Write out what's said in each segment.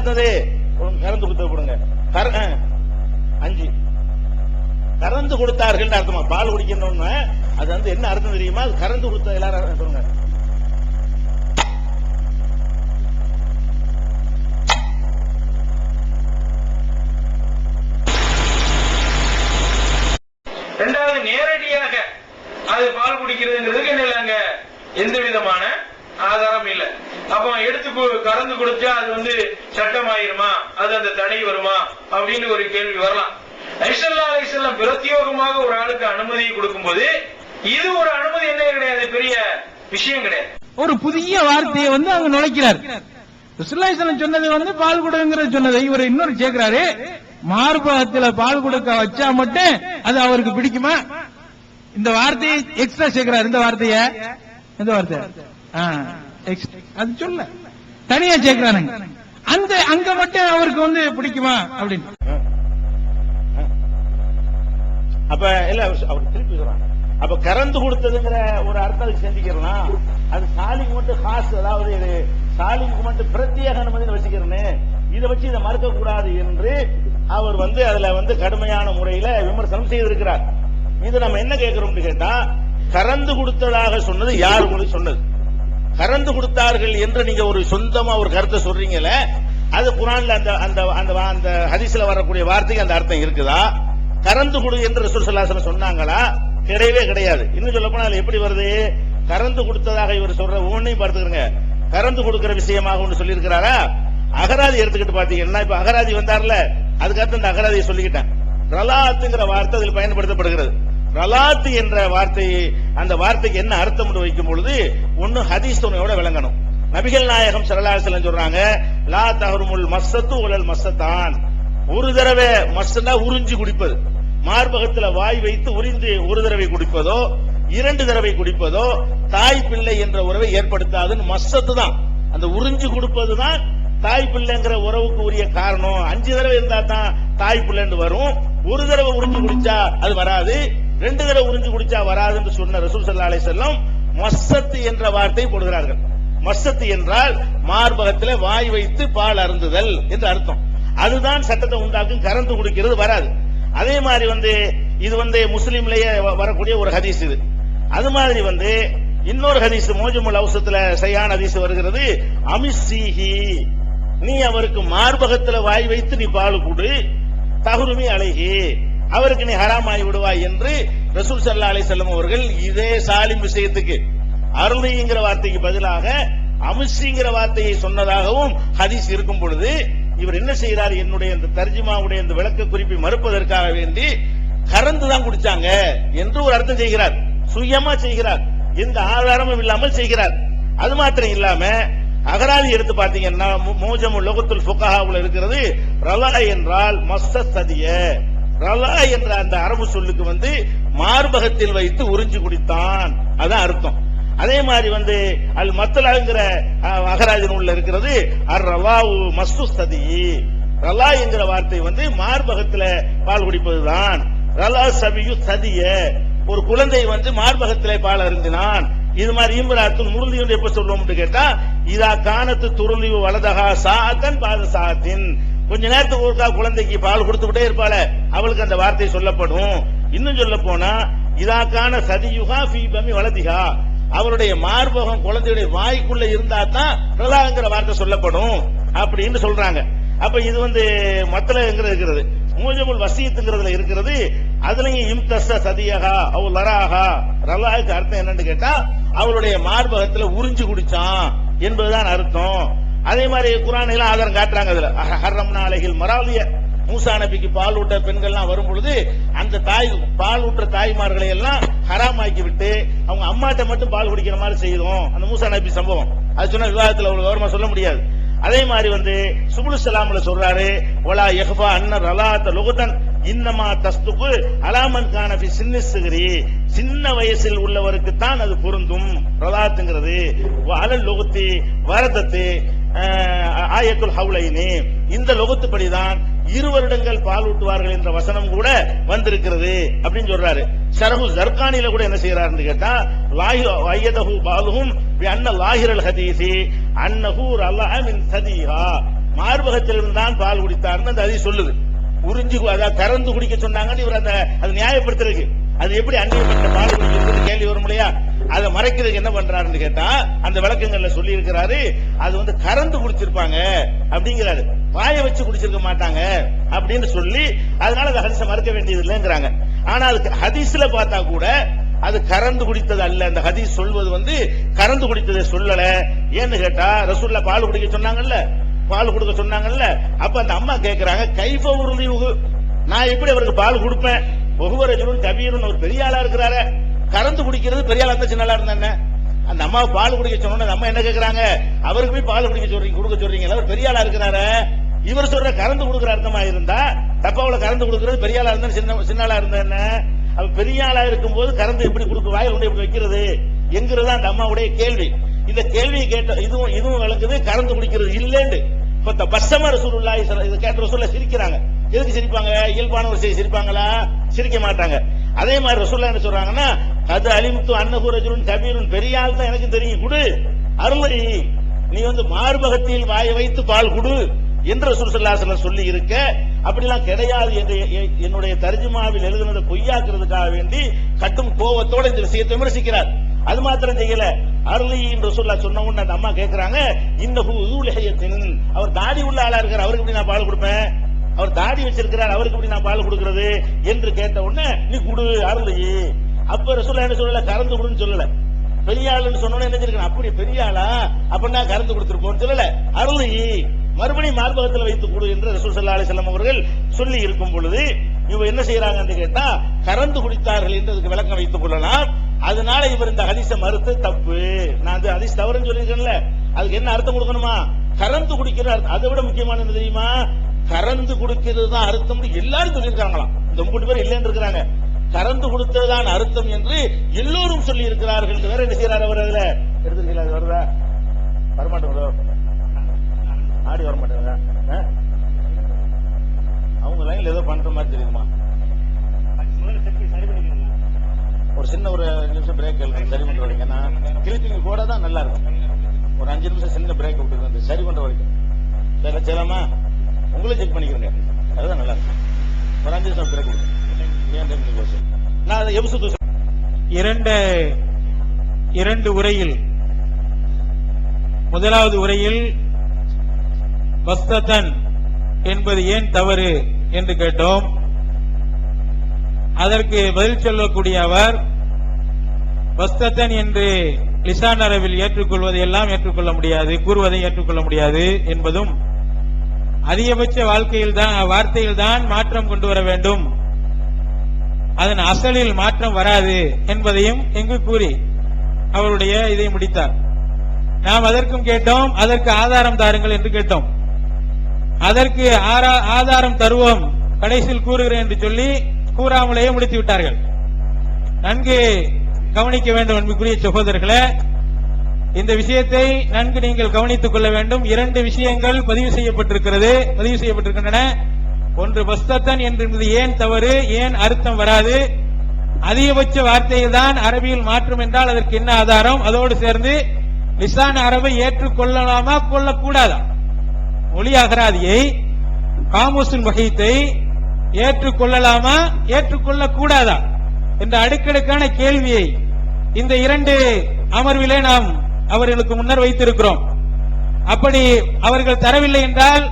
நடந்தது? கறந்து கொடுத்து போடுங்க. 5 கறந்து கொடுத்தார்கள் அர்த்தமா? பால் குடிக்கணும்னு அது வந்து என்ன அர்த்தம் தெரியுமா? அது கறந்து கொடுத்த எல்லாரும் சொல்லுங்க. இரண்டாவது, நேரடியாக அது பால் குடிக்கிறதுங்கிறதுக்கு என்ன இல்லைங்க, எந்த விதமான ஆதாரம் இல்லை. அப்ப எடுத்து கறந்து கொடுத்தா அது வந்து சட்டமாயிருமா, அது அந்த தடை வருமா அப்படின்னு ஒரு கேள்வி வரலாம். ஸல்லல்லாஹு அலைஹி வஸல்லம் பிரத்யோகமாக ஒரு ஆளுக்கு அனுமதியை கொடுக்கும் போது இது ஒரு அனுமதி என்ன கிடையாது, பெரிய விஷயம் கிடையாது. ஒரு புதிய வார்த்தையை வந்து அவங்க நுழைக்கிறார். ஸல்லல்லாஹு அலைஹி வஸல்லம் சொன்னது வந்து பால் கொடுங்கிறது சொன்னதை இவர் இன்னொரு சேர்க்கிறாரு. மார்பகத்துல பால் கொடுக்க வச்சா மட்டும் அது அவருக்கு பிடிக்குமா? இந்த வார்த்தையை எக்ஸ்ட்ரா சேர்க்கிறார். இந்த வார்த்தைய எந்த வார்த்தை அது சொல்ல தனியா சேர்க்கிறானுங்க. அந்த அங்க மட்டும் அவருக்கு வந்து பிடிக்குமா அப்படின்னு. அப்ப இல்ல அவர் திருப்பி சொல்றாங்க. அப்ப கறந்து கொடுத்ததுங்கிற ஒரு அர்த்தம் சிந்திக்கிறோம். அது சாலிக்கு மட்டும் காசு, அதாவது சாலிக்கு மட்டும் பிரத்யேக அனுமதி வச்சுக்கிறேன்னு இதை வச்சு இதை மறுக்க கூடாது என்று அவர் வந்து அதுல வந்து கடுமையான முறையில விமர்சனம் செய்திருக்கிறார். இது நம்ம என்ன கேட்கிறோம் கேட்டா, கறந்து கொடுத்ததாக சொன்னது யார் உங்களுக்கு சொன்னது? கறந்து கொடுத்தார்கள் என்று நீங்க ஒரு சொந்தமா ஒரு கருத்தை சொல்றீங்கல்ல, அது குர்ஆன்ல அந்த அந்த அந்த ஹதீஸ்ல வரக்கூடிய வார்த்தைக்கு அந்த அர்த்தம் இருக்குதா? கறந்து கொடு என்று ரசூல் ஸல்லல்லாஹு அலைஹி வஸல்லம் சொன்னாங்களா? கிடையவே கிடையாது. இன்னும் சொல்ல போனா அதுல எப்படி வருது? கறந்து கொடுத்ததாக இவர் சொல்ற ஒன்னையும் பார்த்துக்கிறங்க. கறந்து கொடுக்கிற விஷயமாக ஒன்று சொல்லி இருக்கிறாரா? அகராதி எடுத்துக்கிட்டு பாத்தீங்கன்னா, இப்ப அகராதி வந்தார்ல, அதுக்கடுத்து இந்த அகராதியை சொல்லிக்கிட்டேன். ரலாத்துங்கிற வார்த்தை அதில் பயன்படுத்தப்படுகிறது. ரலாத்து என்ற வார்த்தை, அந்த வார்த்தைக்கு என்ன அர்த்தம் வைக்கும் பொழுது ஒன்னு ஹதீஸ் துணையோட விளங்கணும். நபிகள் நாயகம் ஸல்லல்லாஹு அலைஹி வஸல்லம் சொல்றாங்க, லா தஹருமுல் மஸ்ஸத்து வலல் மஸ்ஸதான். ஒரு தடவை மஸ்ஸனா உறிஞ்சி குடிப்பது, மார்பகத்துல வாய் வைத்து உறிந்து ஒரு தடவை குடிப்பதோ 2 தடவை குடிப்பதோ தாய் பிள்ளை என்ற உறவை ஏற்படுத்தாதுன்னு மஸ்ஸத்து தான். அந்த உறிஞ்சி கொடுப்பதுதான் தாய் பிள்ளைங்கிற உறவுக்கு உரிய காரணம். 5 தடவை இருந்தா தான் தாய் பிள்ளைன்னு வரும். ஒரு தடவை உறிஞ்சி குடிச்சா அது வராது, 2 தடவை உறிஞ்சி குடிச்சா வராதுன்னு சொன்ன ரசூல் ஸல்லல்லாஹு அலைஹி வஸல்லம் மஸ்ஸத்து என்ற வார்த்தை போடுகிறார்கள். மஸ்ஸத்து என்றால் மார்பகத்தில் வாய் வைத்து பால் அருந்துதல் என்று அர்த்தம். அதுதான் சட்டத்தை உண்டாக்கும். கறந்து குடிக்கிறது வராது. அதே மாதிரி வந்து இது வந்து முஸ்லிம்லயே வரக்கூடிய ஒரு ஹதீஸ் இது. அது மாதிரி வந்து இன்னொரு ஹதீஸ் மோஜமுல் அவ்ஸத்ல சையான ஹதீஸ் வருகிறது. அமிஸ்ஸீஹி, நீ அவருக்கு மார்பகத்துல வாய் வைத்து நீ பால் குடு, தஹ்ருமி அலைஹி, அவருக்கு நீ ஹராமாய் விடுவாய் என்று ரசூல் ஸல்லல்லாஹு அலைஹி வஸல்லம் அவர்கள் இதே சாலிம் விஷயத்துக்கு அருளிங்கிற வார்த்தைக்கு பதிலாக அமிஸ்ஸிங்கிற வார்த்தையை சொன்னதாகவும் ஹதீஸ் இருக்கும் பொழுது இவர் என்ன செய்கிறார்? என்னுடைய இந்த தர்ஜுமாவுடைய இந்த விளக்க குறிப்பை மறுப்பதற்காக வேண்டி கறந்துதான் குடிச்சாங்க என்று ஒரு அர்த்தம் செய்கிறார். சுயமா செய்கிறார், எந்த ஆதாரமும் இல்லாமல் செய்கிறார். அது மாத்திரம் இல்லாம அகராதி எடுத்து பாத்தீங்கன்னா மோஜமுல் லுகத்துல் ஃபுகஹாவுல இருக்கிறது. ரலா என்றால் மஸ்ஸதிய, ரலா என்ற அந்த அரபு சொல்லுக்கு வந்து மார்பகத்தில் வைத்து உறிஞ்சி குடித்தான், அதான் அர்த்தம். அதே மாதிரி வந்து அல் மத்தலாங்கிற அகராதி நூல்ல இருக்கிறது அர் ரலாவு மஸ்ஸுஸ்ததி. ரலா என்கிற வார்த்தை வந்து மார்பகத்துல பால் குடிப்பதுதான். ரலா சபியு சதிய, ஒரு குழந்தை வந்து மார்பகத்திலே பால் அருந்தினான். இது மாதிரி இம்ராத்துன் முருந்தியும் எப்ப சொல்றோம் கேட்டா, இதா கானத்து துருளிவு வலதகா சாத்தன் பாத சாத்தின், கொஞ்ச நேரத்துக்கு ஒருக்கா குழந்தைக்கு பால் கொடுத்துக்கிட்டே இருப்பாள, அவளுக்கு அந்த வார்த்தை சொல்லப்படும். இன்னும் சொல்ல போனா இதா கான சதியுகா ஃபீ பமி வலதிகா, அவருடைய மார்பகம் குழந்தையுடைய வாய்க்குள்ள இருந்தா தான் ரலாங்கிற வார்த்தை சொல்லப்படும் அப்படின்னு சொல்றாங்க. அப்ப இது வந்து மத்தலங்கிறது இருக்கிறது, மூஜமுல் வசியத்துங்கிறதுல இருக்கிறது. அதுலயும் இம்தஸ்ஸ சதியகா அவ் லராஹா, ரலாவுக்கு அர்த்தம் என்னன்னு கேட்டா அவருடைய மார்பகத்துல உறிஞ்சு குடிச்சான் என்பதுதான் அர்த்தம். அதே மாதிரி குர்ஆனில ஆதாரம் காட்டுறாங்க. அதுல ஹர்ரம்னா அலைஹில் மராலிய, மூசா நபிக்கு பால் ஊட்ட பெண்கள்லாம் வரும் பொழுது அந்த பால் ஊற்ற தாய்மார்களை எல்லாம் ஹராமாக்கி விட்டு அவங்க அம்மாட்ட மட்டும் பால் குடிக்கிற மாதிரி செய்தோம். அந்த மூசா நபி சம்பவம் அது சொன்ன விவாதத்தில் அவ்வளவு கவனமா சொல்ல முடியாது. அதே மாதிரி வந்து சுபுல் சலாம்ல சொல்றாரு, வலா யஹ்ஃபா அன்ன ரலாத லுகதன் இன்னமா தஸ்துகு அலாமன் கான ஃபி சின்னஸ்ஸிரி, சின்ன வயசில் உள்ளவருக்கு தான் அது பொருந்தும் ரலாத்துங்கிறது. அலல் லுகத்தி வரதத்து ஆயத்துல் ஹவுலைனி, இந்த லுகத்துப்படிதான் 2 வருடங்கள் பால் ஊட்டுவார்கள் என்ற வசனம் கூட வந்திருக்கிறது அப்படின்னு சொல்றாரு. ஷரஹு ஜர்கானில கூட என்ன செய்யறாருன்னு கேட்டா, வயதஹு பாலுஹும் பி அன்ன லாஹிரல் ஹதீஸி அன்னஹு ரலா மின் சதிஹா, மார்பகத்திலிருந்து தான் பால் குடித்தார்னு அந்த ஹதீஸ் சொல்லுது. உறிஞ்சி அதாவது கறந்து குடிக்க சொன்னாங்கன்னு இவர் அந்த அது நியாயப்படுத்துறதுக்கு அது எப்படி அந்நியப்பட்ட பால் குடிக்கிறது கேள்வி வரும் இல்லையா? அதை மறைக்கிறதுக்கு என்ன பண்றாருன்னு கேட்டா அந்த விளக்கங்கள்ல சொல்லி இருக்கிறாரு. அது வந்து கறந்து குடிச்சிருப்பாங்க அப்படிங்கிறாரு, வாய வச்சு குடிச்சிருக்க மாட்டாங்க அப்படின்னு சொல்லி அதனால அந்த ஹதீஸை மறுக்க வேண்டியது இல்லைங்கிறாங்க. ஆனால் ஹதீஸ்ல பார்த்தா கூட அது கறந்து குடித்தது அல்ல. அந்த ஹதீஸ் சொல்வது வந்து கறந்து குடித்ததை சொல்லல. ஏன்னு கேட்டா ரசூலுல்லாஹ் பால் குடிக்க சொன்னாங்கல்ல, பால் கொடுக்க சொன்னாங்கல்ல. அப்ப அந்த அம்மா கேட்கிறாங்க, கைஃப உறுதி, நான் எப்படி அவருக்கு பால் கொடுப்பேன்? ஒவ்வொரு கபீரும் ஒரு பெரிய ஆளா இருக்கிறாரு, கறந்து குடிக்கிறது பெரிய ஆளா இருந்தா சின்ன ஆளா இருந்தா அந்த அம்மா பால் குடிக்க சொன்ன அம்மா என்ன கேட்கிறாங்க, அவருக்கு போய் பால் குடிக்க சொல்றீங்க, கொடுக்க சொல்றீங்க, அவர் பெரிய ஆளா இருக்கிறாரு. இவர் சொல்ற கறந்து கொடுக்கிற அர்த்தமா இருந்தா தப்பாவுல கறந்து கொடுக்கிறது பெரிய ஆளா இருந்தா சின்ன ஆளா இருந்தா என்ன? அப்ப பெரிய ஆளா இருக்கும் போது கறந்து எப்படி கொடுக்க, வாயில் கொண்டு எப்படி வைக்கிறது என்கிறதா அந்த அம்மாவுடைய கேள்வி. இந்த கேள்வியை கேட்ட இதுவும் விளக்குது, கறந்து குடிக்கிறது இல்லைன்னு. இப்ப பஸ்ஸமா ரசூலுல்லாஹி இதை கேட்ட ரசூலுல்லாஹ் சிரிக்கிறாங்க. எதுக்கு சிரிப்பாங்க? இயல்பான ஒரு செய்தி சிரிப்பாங்களா? சிரிக்க மாட்டாங்க. அதே மாதிரி ரசூலுல்லாஹ் என்ன சொல்றாங்கன்னா, அது அலிம்து அன்னஹு ரஜுலுன் கபீருன், பெரிய ஆள் தான் எனக்கு தெரியும், குடு அருளி, நீ வந்து மார்பகத்தில் வாயை வைத்து பால் குடு என்று ரசூல் ஸல்லல்லாஹு அலைஹி வஸல்லம் சொல்லி இருக்க, அப்படிலாம் கிடையாது என்று என்னுடைய தர்ஜுமாவில் எழுதுனதை பொய்யாக்குறதுக்காக வேண்டி கட்டும் கோபத்தோட இந்த விஷயத்தை விமர்சிக்கிறார். அது மாத்திரம் செய்யல, அருளியின் ரசூலுல்லாஹ் சொன்ன உடனே அந்த அம்மா கேட்கிறாங்க, இன்னஹு ஸூலிஹியத்தின், அவர் தாடி உள்ள ஆளா இருக்கார், அவருக்கு எப்படி நான் பால் கொடுப்பேன்? அவர் தாடி வச்சிருக்கிறார், அவருக்கு எப்படி நான் பால் கொடுக்கிறது என்று கேட்ட உடனே நீ குடு அருளி. அப்ப ரசூலுல்லாஹ் என்ன சொல்லல, கறந்து குடுன்னு சொல்லல. பெரிய ஆளுன்னு சொன்னோன்னு என்ன செஞ்சிருக்கணும், அப்படி பெரிய ஆளா அப்படின்னா கறந்து கொடுத்துருப்போம்னு சொல்லல, அருளி மறுபடியும் மார்பகத்தில் வைத்து கொடு என்று ரசூல் ஸல்லல்லாஹு அலைஹி வஸல்லம் அவர்கள் சொல்லி இருக்கும் பொழுது இவங்க என்ன செய்யறாங்க கேட்டா, கறந்து குடித்தார்கள் என்று அதுக்கு விளக்கம் வைத்துக் கொள்ளலாம். அதனால இவர் இந்த ஹதீஸை மறுத்து தப்பு, நான் அந்த ஹதீஸ் தவறுன்னு சொல்லியிருக்கேன்ல, அதுக்கு என்ன அர்த்தம் கொடுக்கணுமா? கறந்து குடிக்கிற அர்த்தம். அதை விட முக்கியமானது தெரியுமா, கறந்து குடிக்கிறது தான் அர்த்தம் எல்லாரும் சொல்லியிருக்காங்களாம். இந்த 3 பேர் இல்லைன்னு இருக்கிறாங்க. கறந்து கொடுத்ததுதான் அர்த்தம் என்று எல்லோரும் சொல்லி இருக்கிறார்கள். வேற என்ன செய்யறாரு அவர்? அதுல எடுத்துருக்கீங்களா? அது வருதா? வரமாட்டேன், ஆடி வரமாட்டேங்க. அவங்க லைன்ல ஏதோ பண்ற மாதிரி தெரியுமா? ஒரு சின்ன ஒரு நிமிஷம் பிரேக் சரி பண்ற வரைக்கும், நான் கிளிப்பிங் கூட தான் நல்லா இருக்கும். ஒரு 5 நிமிஷம் சின்ன பிரேக் விட்டு சரி பண்ற வரைக்கும் செய்யலாமா? உங்களும் செக் பண்ணிக்கிறேங்க, அதுதான் நல்லா இருக்கும். ஒரு 5 நிமிஷம் பிரேக் விடுங்க. நான் இரண்டு உரையில், முதலாவது உரையில் பஸ்தன் என்பது ஏன் தவறு என்று கேட்டோம். அதற்கு பதில் சொல்லக்கூடிய அவர், பஸ்தன் என்று லிசான் அரபில் ஏற்றுக்கொள்வதை எல்லாம் ஏற்றுக்கொள்ள முடியாது, கூறுவதை ஏற்றுக்கொள்ள முடியாது என்பதும், அதிகபட்ச வார்த்தையில் தான் மாற்றம் கொண்டு வர வேண்டும், அதன் அசலில் மாற்றம் வராது என்பதையும் எங்கு கூறி அவருடைய இதை முடித்தார். நாம் அதற்கும் கேட்டோம், அதற்கு ஆதாரம் தாருங்கள் என்று கேட்டோம். அதற்கு ஆதாரம் தருவோம், கடைசியில் கூறுகிறேன் என்று சொல்லி கூறாமலேயே முடித்து விட்டார்கள். நன்கு கவனிக்க வேண்டும் அன்புக்குரிய சகோதரர்களே, இந்த விஷயத்தை நன்கு நீங்கள் கவனித்துக் கொள்ள வேண்டும். 2 விஷயங்கள் பதிவு செய்யப்பட்டிருக்கின்றன. ஒன்று, பஸ்தன் என்பது ஏன் தவறு, ஏன் அர்த்தம் வராது, அதிகபட்ச வார்த்தையில் தான் அரபியில் மாற்றம் என்றால் அதற்கு என்ன ஆதாரம், அதோடு சேர்ந்து லிசான் அரபை ஏற்றுக்கொள்ளலாமா கொள்ளக்கூடாதா, மொழி அகராதியை காமுசுல் வஹீத்தை ஏற்றுக்கொள்ளலாமா ஏற்றுக்கொள்ள கூடாதா என்ற அடுக்கடுக்கான கேள்வியை இந்த 2 அமர்விலே நாம் அவர்களுக்கு முன்னர் வைத்திருக்கிறோம். அப்படி அவர்கள் தரவில்லை என்றால்,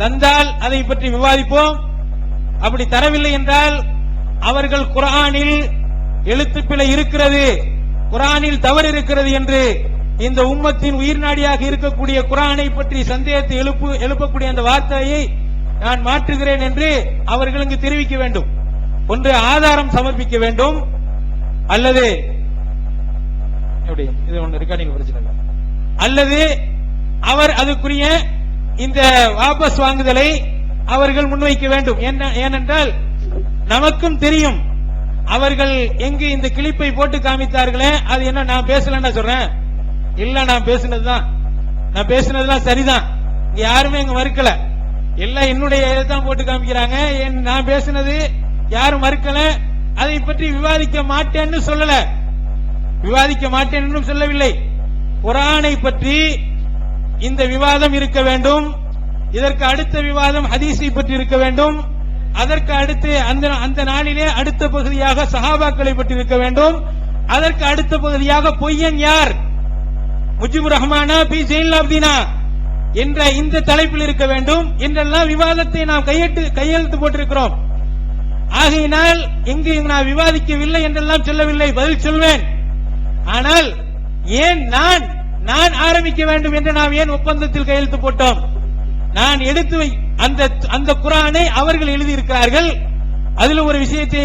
தந்தால் அதை பற்றி விவாதிப்போம். அப்படி தரவில்லை என்றால் அவர்கள் குர்ஆனில் எழுத்துப்பிழை இருக்கிறது, குர்ஆனில் தவறு இருக்கிறது என்று இந்த உம்மத்தின் உயிர் நாடியாக இருக்கக்கூடிய குர்ஆனை பற்றி சந்தேகத்தை எழுப்பக்கூடிய அந்த வார்த்தையை நான் மாற்றுகிறேன் என்று அவர்களுக்கு தெரிவிக்க வேண்டும். ஒன்று ஆதாரம் சமர்ப்பிக்க வேண்டும், அல்லது இது ஒன்று ரெக்கார்டிங் பிரச்சனை, அல்லது அவர் அதுக்குரிய இந்த வாபஸ் வாங்குதலை அவர்கள் முன்வைக்க வேண்டும். ஏனென்றால் நமக்கும் தெரியும் அவர்கள் எங்கு இந்த கிளிப்பை போட்டு காமித்தார்களே, அது என்ன நான் பேசலன்னா சொல்றேன், இல்ல நான் பேசினதுதான் சரிதான், இங்க யாருமே இங்க மறுக்கல, எல்லாம் என்னுடைய தான் போட்டு காமிக்கிறாங்க, நான் பேசினது யாரும் மறுக்கல, அதை பற்றி விவாதிக்க மாட்டேன்னு சொல்லல, விவாதிக்க மாட்டேன் என்றும் சொல்லவில்லை. குர்ஆனை பற்றி இந்த விவாதம் இருக்க வேண்டும், இதற்கு அடுத்த விவாதம் ஹதீஸை பற்றி இருக்க வேண்டும். அதற்கு அடுத்து அந்த நாளிலே அடுத்த பகுதியாக சஹாபாக்களை பற்றி இருக்க வேண்டும். அதற்கு அடுத்த பகுதியாக பொய்யன் யார், முஜிபுர் ரஹ்மானா பி ஜெயின் அப்தீனா என்ற இந்த தலைப்பில் இருக்க வேண்டும் என்றெல்லாம் விவாதத்தை நாம் கையெழுத்து போட்டிருக்கிறோம். ஆகையினால் இங்கு நான் விவாதிக்கவில்லை என்றெல்லாம் சொல்லவில்லை, பதில் சொல்வேன். ஆனால் ஏன் நான் ஆரம்பிக்க வேண்டும் என்று நாம் ஏன் ஒப்பந்தத்தில் கையெழுத்து போட்டோம்? நான் எடுத்து அந்த குர்ஆனை அவர்கள் எழுதியிருக்கிறார்கள். அதில் ஒரு விஷயத்தை